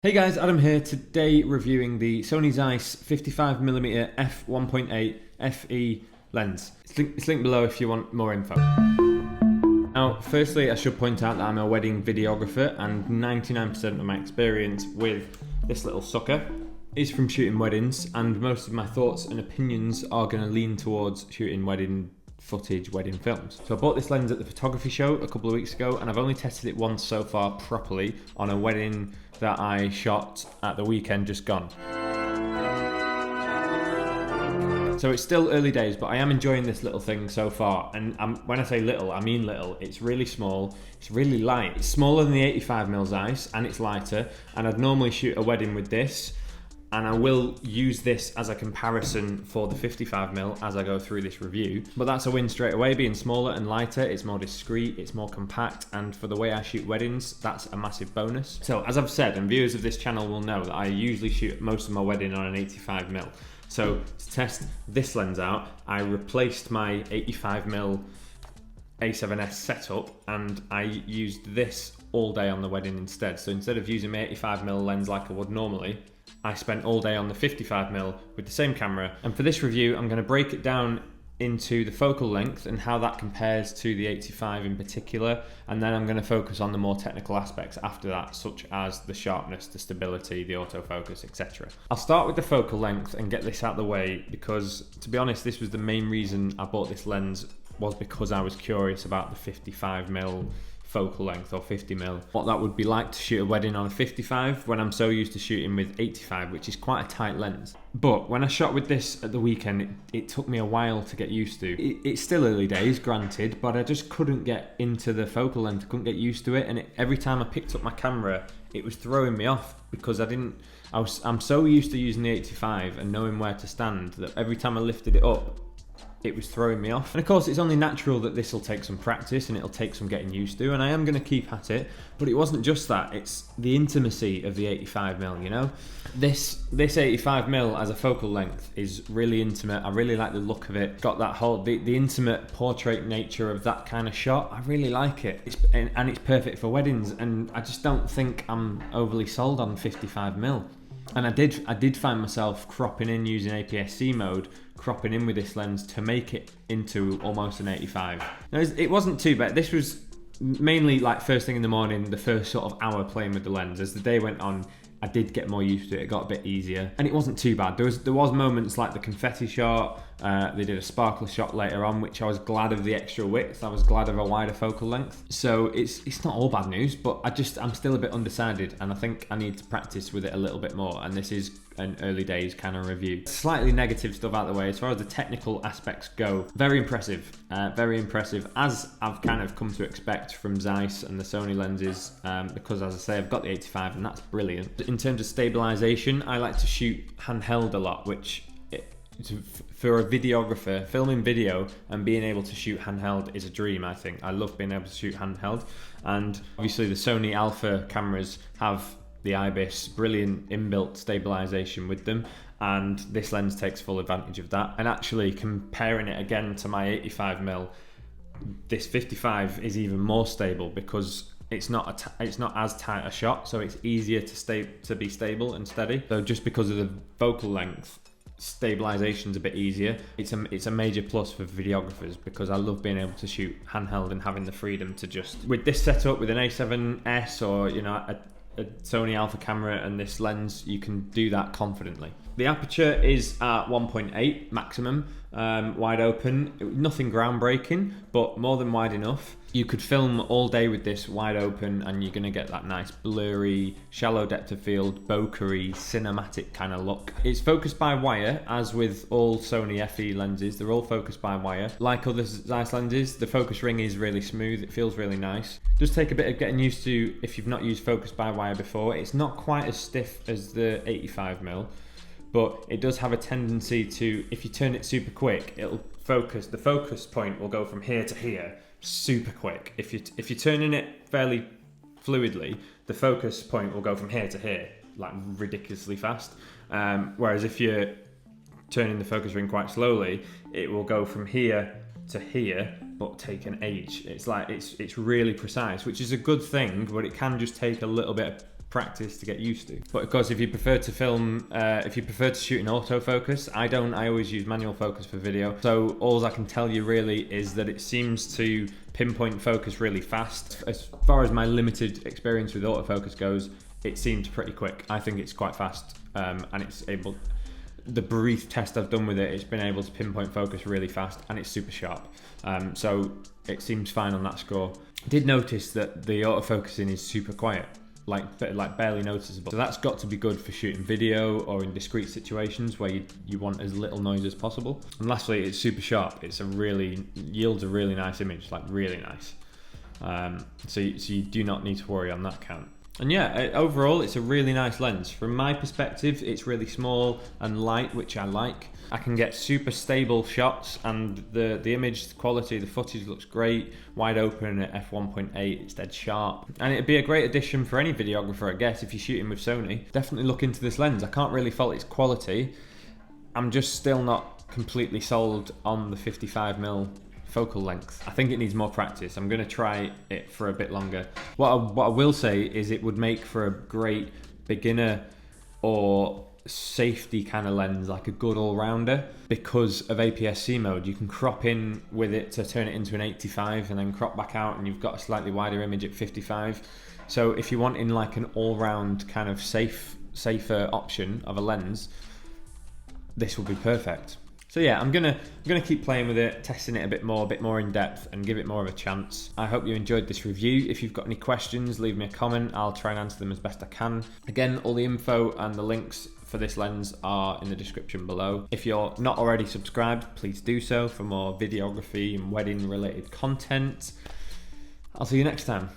Hey guys, Adam here, today reviewing the Sony Zeiss 55mm f1.8 FE lens. It's linked below if you want more info. Now, firstly, I should point out that I'm a wedding videographer and 99% of my experience with this little sucker is from shooting weddings, and most of my thoughts and opinions are going to lean towards shooting wedding footage, wedding films. So I bought this lens at the photography show a couple of weeks ago, and I've only tested it once so far properly on a wedding that I shot at the weekend just gone. So it's still early days, but I am enjoying this little thing so far. And when I say little, I mean little. It's really small, it's really light. It's smaller than the 85mm Zeiss and it's lighter. And I'd normally shoot a wedding with this, and I will use this as a comparison for the 55mm as I go through this review. But that's a win straight away. Being smaller and lighter, it's more discreet, it's more compact, and for the way I shoot weddings, that's a massive bonus. So as I've said, and viewers of this channel will know, that I usually shoot most of my wedding on an 85mm. So to test this lens out, I replaced my 85mm A7S setup and I used this all day on the wedding instead. So instead of using my 85mm lens like I would normally, I spent all day on the 55mm with the same camera. And for this review, I'm going to break it down into the focal length and how that compares to the 85 in particular. And then I'm going to focus on the more technical aspects after that, such as the sharpness, the stability, the autofocus, etc. I'll start with the focal length and get this out of the way because, to be honest, this was the main reason I bought this lens, was because I was curious about the 55mm focal length, or 50mm, what that would be like to shoot a wedding on a 55 when I'm so used to shooting with 85, which is quite a tight lens. But when I shot with this at the weekend, it took me a while to get used to. It's still early days, granted, but I just couldn't get into the focal length, couldn't get used to it, and every time I picked up my camera, it was throwing me off because I'm so used to using the 85 and knowing where to stand that every time I lifted it up, it was throwing me off. And of course, it's only natural that this will take some practice and it'll take some getting used to, and I am going to keep at it. But it wasn't just that, it's the intimacy of the 85mm, you know? This 85mm as a focal length is really intimate. I really like the look of it. Got that whole, the intimate portrait nature of that kind of shot. I really like it. And it's perfect for weddings, and I just don't think I'm overly sold on 55mm. And I did find myself cropping in using APS-C mode, cropping in with this lens to make it into almost an 85. Now, it wasn't too bad. This was mainly like first thing in the morning, the first sort of hour playing with the lens. As the day went on, I did get more used to it. It got a bit easier, and it wasn't too bad. There was moments like the confetti shot. They did a sparkle shot later on, which I was glad of the extra width. I was glad of a wider focal length. So it's not all bad news, but I'm still a bit undecided, and I think I need to practice with it a little bit more. And this is an early days kind of review. Slightly negative stuff out of the way. As far as the technical aspects go, very impressive, as I've kind of come to expect from Zeiss and the Sony lenses, because as I say, I've got the 85 and that's brilliant. In terms of stabilization, I like to shoot handheld a lot, which for a videographer, filming video and being able to shoot handheld is a dream, I think. I love being able to shoot handheld, and obviously the Sony Alpha cameras have the IBIS, brilliant inbuilt stabilization with them, and this lens takes full advantage of that. And actually comparing it again to my 85mm, this 55 is even more stable because it's not as tight a shot, so it's easier to be stable and steady. So just because of the focal length, stabilization's a bit easier. It's a major plus for videographers because I love being able to shoot handheld and having the freedom to just, with this setup with an A7S or a Sony Alpha camera and this lens, you can do that confidently. The aperture is at 1.8 maximum, wide open. Nothing groundbreaking, but more than wide enough. You could film all day with this wide open and you're going to get that nice blurry, shallow depth of field, bokeh-y, cinematic kind of look. It's focused by wire, as with all Sony FE lenses. They're all focused by wire. Like other Zeiss lenses, the focus ring is really smooth. It feels really nice. It does take a bit of getting used to if you've not used focus by wire before. It's not quite as stiff as the 85mm. But it does have a tendency to, if you turn it super quick, it'll focus. The focus point will go from here to here super quick. If you're turning it fairly fluidly, the focus point will go from here to here like ridiculously fast. Whereas if you're turning the focus ring quite slowly, it will go from here to here, but take an age. It's really precise, which is a good thing, but it can just take a little bit practice to get used to. But of course, if you prefer to film, if you prefer to shoot in autofocus, I don't. I always use manual focus for video. So all I can tell you really is that it seems to pinpoint focus really fast. As far as my limited experience with autofocus goes, it seems pretty quick. I think it's quite fast, and it's able. The brief test I've done with it, it's been able to pinpoint focus really fast, and it's super sharp. So it seems fine on that score. I did notice that the autofocusing is super quiet, like barely noticeable. So that's got to be good for shooting video or in discrete situations where you want as little noise as possible. And lastly, it's super sharp. It's yields a really nice image, like really nice. So you do not need to worry on that count. And yeah, overall, it's a really nice lens. From my perspective, it's really small and light, which I like. I can get super stable shots, and the image quality, the footage looks great. Wide open at f1.8, it's dead sharp. And it'd be a great addition for any videographer, I guess, if you're shooting with Sony. Definitely look into this lens. I can't really fault its quality. I'm just still not completely sold on the 55mm focal length. I think it needs more practice. I'm going to try it for a bit longer. What I will say is it would make for a great beginner or safety kind of lens, like a good all-rounder, because of APS-C mode. You can crop in with it to turn it into an 85 and then crop back out, and you've got a slightly wider image at 55. So if you want in like an all-round kind of safer option of a lens, this will be perfect. So yeah, I'm gonna keep playing with it, testing it a bit more in depth, and give it more of a chance. I hope you enjoyed this review. If you've got any questions, leave me a comment. I'll try and answer them as best I can. Again, all the info and the links for this lens are in the description below. If you're not already subscribed, please do so for more videography and wedding related content. I'll see you next time.